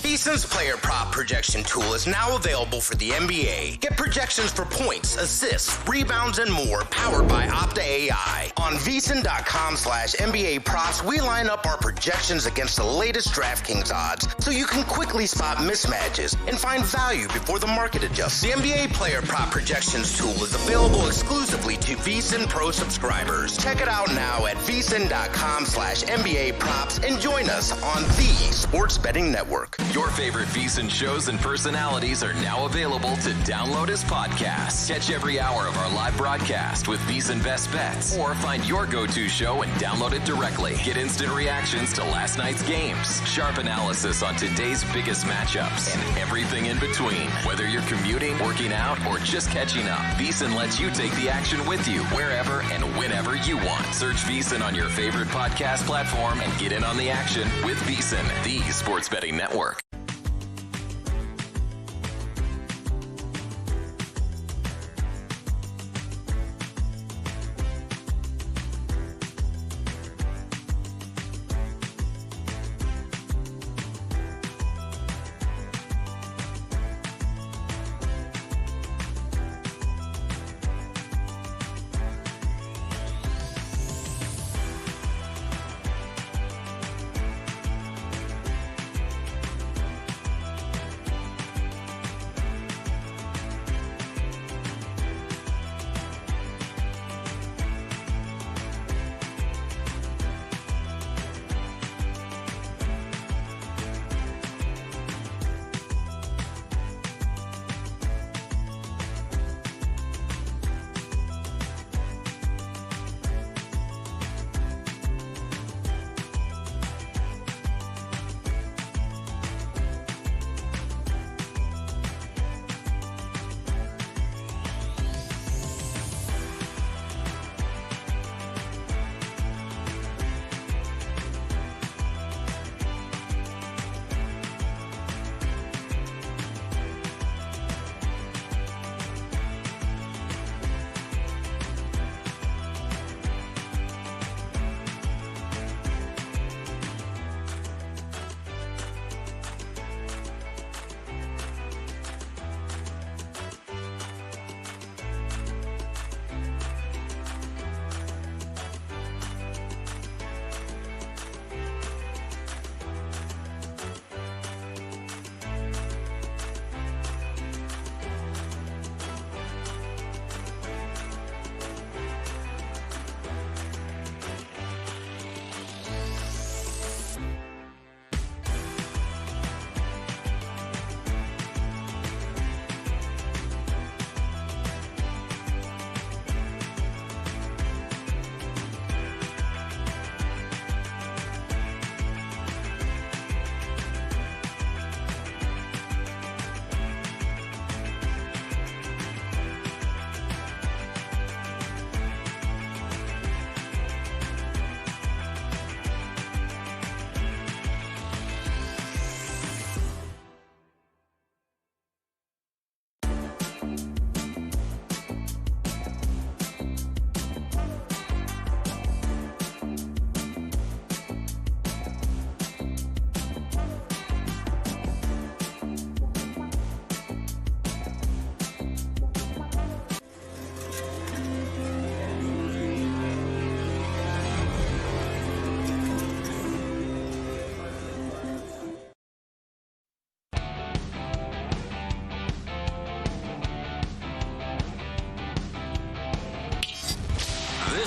VSiN's player prop projection tool is now available for the NBA. Get projections for points, assists, rebounds, and more powered by Opta AI. On VSiN.com/NBA props, we line up our projections against the latest DraftKings odds so you can quickly spot mismatches and find value before the market adjusts. The NBA player prop projections tool is available exclusively to VSiN Pro subscribers. Check it out now at VSiN.com/NBA props and join us on the Sports Betting Network. Your favorite VSiN shows and personalities are now available to download as podcasts. Catch every hour of our live broadcast with VSiN Best Bets, or find your go-to show and download it directly. Get instant reactions to last night's games, sharp analysis on today's biggest matchups, and everything in between. Whether you're commuting, working out, or just catching up, VSiN lets you take the action with you wherever and whenever you want. Search VSiN on your favorite podcast platform and get in on the action with VSiN, the Sports Betting Network.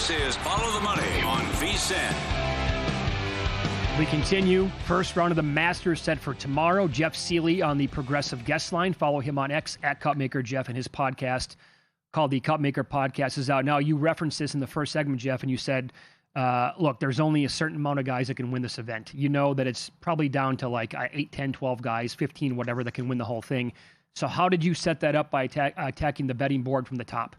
This is Follow the Money on VSiN. We continue. First round of the Masters set for tomorrow. Jeff Seeley on the Progressive Guest Line. Follow him on X at Cupmaker Jeff, and his podcast called the Cupmaker Podcast is out. Now, you referenced this in the first segment, Jeff, and you said, look, there's only a certain amount of guys that can win this event. You know that it's probably down to like 8, 10, 12 guys, 15, whatever, that can win the whole thing. So how did you set that up by attacking the betting board from the top?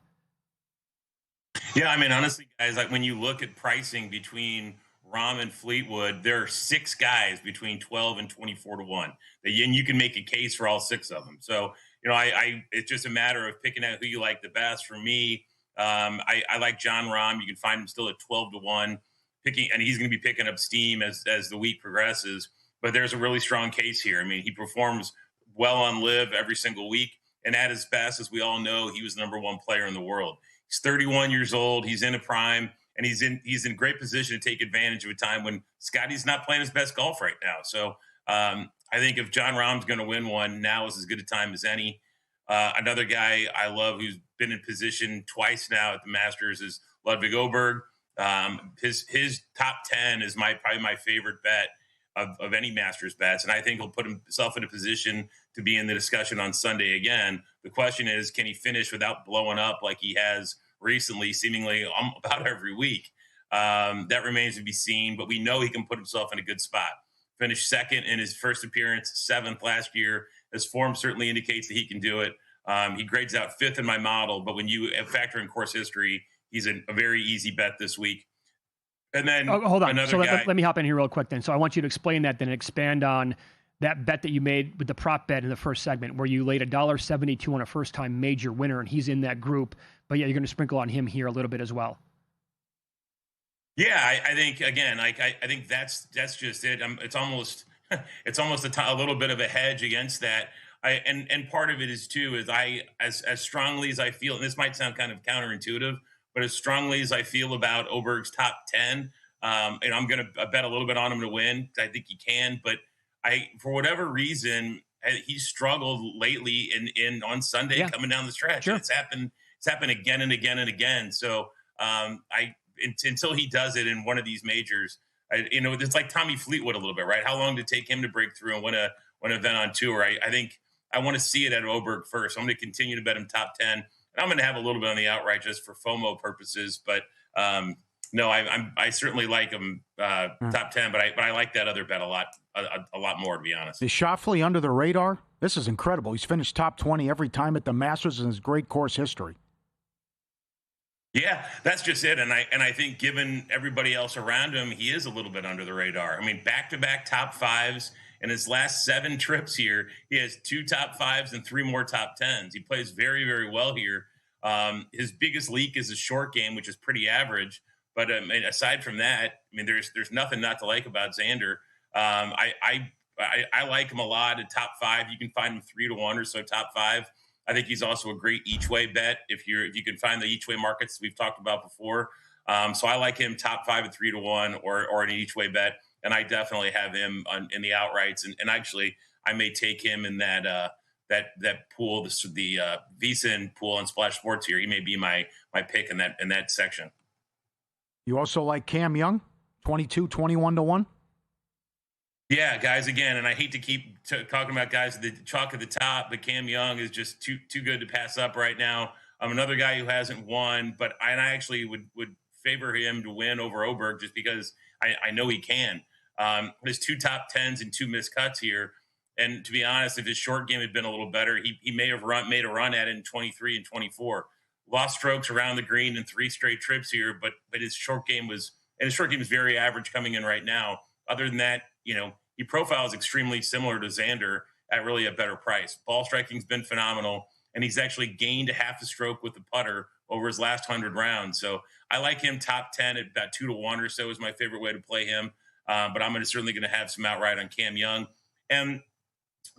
Yeah, I mean, honestly, guys, like when you look at pricing between Rahm and Fleetwood, there are 6 guys between 12 and 24 to 1. And you can make a case for all 6 of them. So, you know, it's just a matter of picking out who you like the best. For me, I like Jon Rahm. You can find him still at 12 to 1, and he's going to be picking up steam as the week progresses. But there's a really strong case here. I mean, he performs well on Live every single week, and at his best, as we all know, he was the number 1 player in the world. He's 31 years old. He's in a prime, and he's in great position to take advantage of a time when Scotty's not playing his best golf right now. So I think if Jon Rahm's going to win one, now is as good a time as any. Another guy I love who's been in position twice now at the Masters is Ludwig Åberg. His top 10 is probably my favorite bet of any Masters bets, and I think he'll put himself in a position to be in the discussion on Sunday again. The question is, can he finish without blowing up like he has recently, seemingly about every week? That remains to be seen, but we know he can put himself in a good spot. Finished second in his first appearance, 7th last year. His form certainly indicates that he can do it. He grades out 5th in my model, but when you factor in course history, he's a very easy bet this week. And then hold on. So guy, let me hop in here real quick then. So I want you to explain that, then expand on that bet that you made with the prop bet in the first segment, where you laid $1.72 on a first-time major winner, and he's in that group. But yeah, you're going to sprinkle on him here a little bit as well. Yeah, I think again, I think that's just it. It's almost a little bit of a hedge against that. And part of it is too is as strongly as I feel, and this might sound kind of counterintuitive, but as strongly as I feel about Åberg's top 10, and I'm going to bet a little bit on him to win. I think he can, but for whatever reason, he's struggled lately on Sunday coming down the stretch. Sure. It's happened again and again and again. So until he does it in one of these majors, it's like Tommy Fleetwood a little bit, right? How long did it take him to break through and win an event on tour? I think I want to see it at Åberg first. I'm going to continue to bet him top 10. And I'm going to have a little bit on the outright just for FOMO purposes. But no, I certainly like him top 10, but I like that other bet a lot more, to be honest. Is Schauffele under the radar? This is incredible. He's finished top 20 every time at the Masters in his great course history. Yeah, that's just it. And I think given everybody else around him, he is a little bit under the radar. I mean, back-to-back top 5s. In his last 7 trips here, he has 2 top 5s and 3 more top 10s. He plays very, very well here. His biggest leak is his short game, which is pretty average. But aside from that, I mean, there's nothing not to like about Xander. I like him a lot at top 5. You can find him 3 to 1 or so top 5. I think he's also a great each way bet if you can find the each way markets we've talked about before. So I like him top 5 at 3 to 1 or an each way bet. And I definitely have him in the outrights. And actually, I may take him in that pool, the VSiN pool on Splash Sports here. He may be my pick in that section. You also like Cam Young, 22, 21 to 1? Yeah, guys, again, and I hate to keep talking about guys at the chalk at the top, but Cam Young is just too good to pass up right now. I'm another guy who hasn't won, but I actually would favor him to win over Åberg just because I know he can. There's 2 top 10s and 2 missed cuts here. And to be honest, if his short game had been a little better, he may have made a run at it in 23 and 24. Lost strokes around the green in 3 straight trips here, but his short game was very average coming in right now. Other than that, he profiles extremely similar to Xander at really a better price. Ball striking's been phenomenal, and he's actually gained a half a stroke with the putter over his last 100 rounds. So I like him top 10 at about 2 to 1 or so is my favorite way to play him. But I'm certainly going to have some outright on Cam Young. And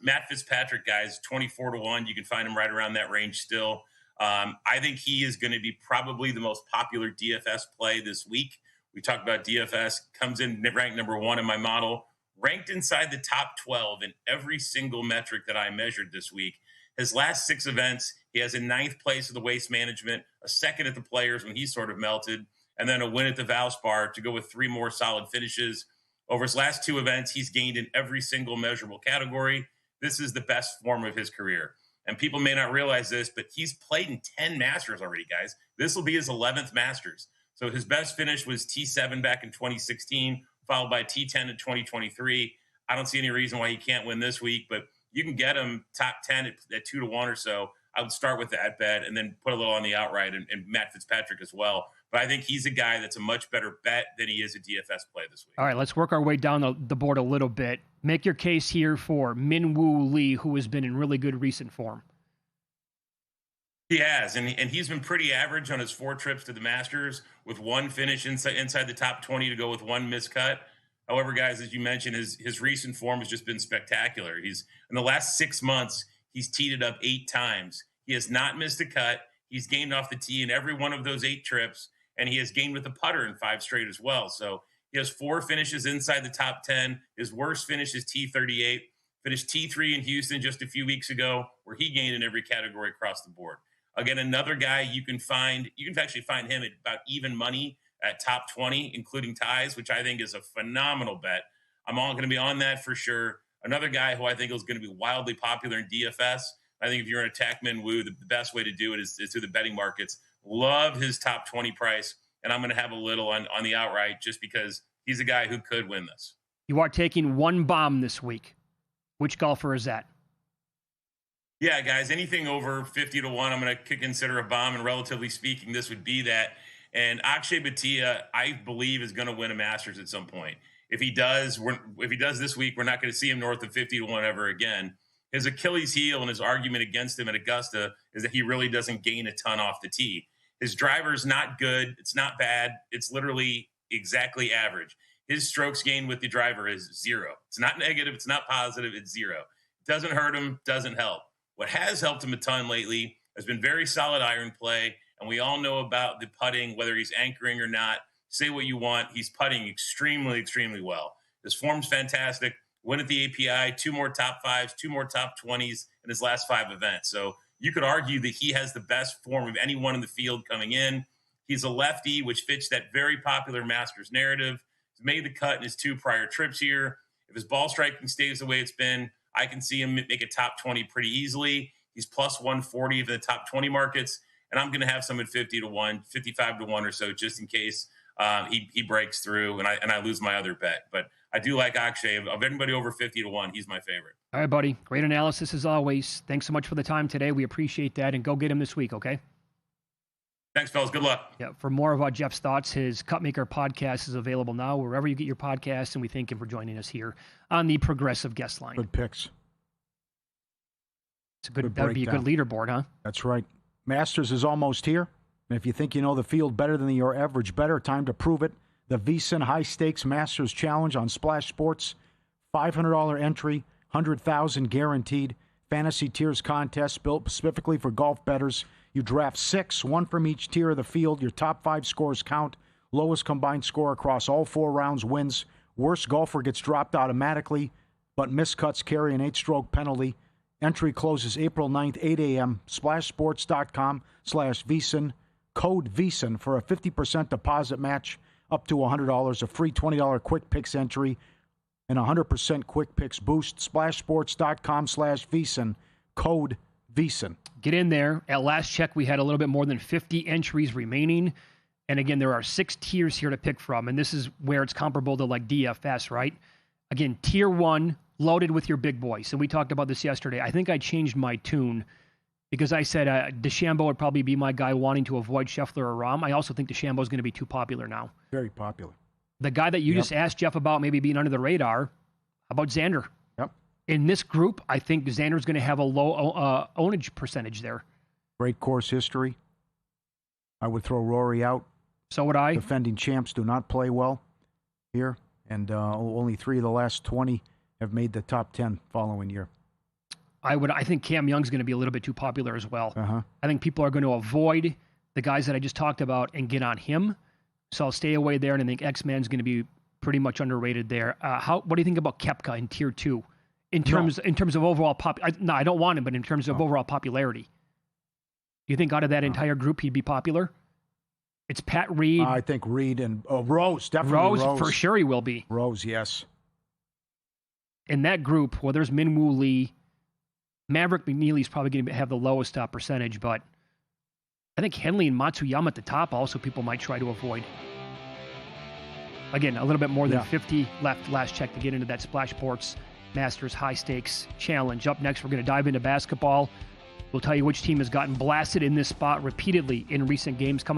Matt Fitzpatrick, guys, 24 to 1. You can find him right around that range still. I think he is going to be probably the most popular DFS play this week. We talked about DFS, comes in ranked number 1 in my model, ranked inside the top 12 in every single metric that I measured this week. His last 6 events, he has a 9th place of the Waste Management, a 2nd at the Players when he sort of melted, and then a win at the Valspar to go with 3 more solid finishes. Over his last 2 events, he's gained in every single measurable category. This is the best form of his career. And people may not realize this, but he's played in 10 Masters already, guys. This will be his 11th Masters. So his best finish was T7 back in 2016, followed by T10 in 2023. I don't see any reason why he can't win this week, but you can get him top 10 at 2-1 or so. I would start with that bet and then put a little on the outright and Matt Fitzpatrick as well. But I think he's a guy that's a much better bet than he is a DFS play this week. All right, let's work our way down the board a little bit. Make your case here for Min-Woo Lee, who has been in really good recent form. He has, and he's been pretty average on his 4 trips to the Masters with 1 finish inside the top 20 to go with 1 miscut. However, guys, as you mentioned, his recent form has just been spectacular. He's in the last 6 months, he's teed it up 8 times. He has not missed a cut. He's gained off the tee in every one of those 8 trips, and he has gained with a putter in 5 straight as well. So he has 4 finishes inside the top 10. His worst finish is T38. Finished T3 in Houston just a few weeks ago, where he gained in every category across the board. Again, another guy you can actually find him at about even money at top 20, including ties, which I think is a phenomenal bet. I'm all going to be on that for sure. Another guy who I think is going to be wildly popular in DFS. I think if you're an attack Min-Woo, the best way to do it is through the betting markets. Love his top 20 price, and I'm going to have a little on the outright just because he's a guy who could win this. You are taking 1 bomb this week. Which golfer is that? Yeah, guys, anything over 50-1, I'm going to consider a bomb, and relatively speaking, this would be that. And Akshay Bhatia, I believe, is going to win a Masters at some point. If he does this week, we're not going to see him north of 50-1 ever again. His Achilles heel and his argument against him at Augusta is that he really doesn't gain a ton off the tee. His driver is not good. It's not bad. It's literally exactly average. His strokes gained with the driver is 0. It's not negative. It's not positive. It's 0. It doesn't hurt him. Doesn't help. What has helped him a ton lately has been very solid iron play, and we all know about the putting, whether he's anchoring or not. Say what you want. He's putting extremely, extremely well. His form's fantastic. Win at the API, 2 more top 5s, 2 more top 20s in his last 5 events. So you could argue that he has the best form of anyone in the field coming in. He's a lefty, which fits that very popular Masters narrative. He's made the cut in his 2 prior trips here. If his ball striking stays the way it's been, I can see him make a top 20 pretty easily. He's plus 140 in the top 20 markets, and I'm going to have some at 50-1, 55-1 or so, just in case he breaks through and I lose my other bet. But I do like Akshay. Of anybody over 50-1, he's my favorite. All right, buddy. Great analysis as always. Thanks so much for the time today. We appreciate that, and go get him this week, okay? Thanks, fellas. Good luck. Yeah. For more of Jeff's thoughts, his Cupmaker podcast is available now wherever you get your podcasts, and we thank him for joining us here on the Progressive Guest Line. Good picks. It's that would be a good leaderboard, huh? That's right. Masters is almost here. And if you think you know the field better than your average bettor, time to prove it. The VSiN High Stakes Masters Challenge on Splash Sports. $500 entry, $100,000 guaranteed. Fantasy tiers contest built specifically for golf bettors. You draft 6, 1 from each tier of the field. Your top 5 scores count. Lowest combined score across all 4 rounds wins. Worst golfer gets dropped automatically, but miscuts carry an 8-stroke penalty. Entry closes April 9th, 8 a.m. SplashSports.com/VSiN. Code VSiN for a 50% deposit match up to $100. A free $20 quick picks entry and 100% quick picks boost. SplashSports.com/VSiN. Code VSiN. Get in there. At last check, we had a little bit more than 50 entries remaining. And again, there are 6 tiers here to pick from. And this is where it's comparable to like DFS, right? Again, tier 1, loaded with your big boys. And we talked about this yesterday. I think I changed my tune because I said DeChambeau would probably be my guy wanting to avoid Scheffler or Rahm. I also think DeChambeau is going to be too popular now. Very popular. The guy that you just asked Jeff about maybe being under the radar, how about Xander? Yep. In this group, I think Xander's going to have a low ownage percentage there. Great course history. I would throw Rory out. So would I. Defending champs do not play well here, and only 3 of the last 20 have made the top 10 following year. I think Cam Young's going to be a little bit too popular as well. Uh-huh. I think people are going to avoid the guys that I just talked about and get on him. So I'll stay away there, and I think X-Man's going to be pretty much underrated there. What do you think about Koepka in tier 2? In terms of overall no, I don't want him, but in terms of overall popularity. Do you think out of that entire group he'd be popular? It's Pat Reed. I think Reed and Rose, definitely Rose. For sure he will be. Rose, yes. In that group, well, there's Min-Woo Lee. Maverick McNeely's probably going to have the lowest percentage, but I think Henley and Matsuyama at the top also people might try to avoid. Again, a little bit more than 50 left last check to get into that Splash Sports Masters High Stakes Challenge. Up next, we're going to dive into basketball. We'll tell you which team has gotten blasted in this spot repeatedly in recent games coming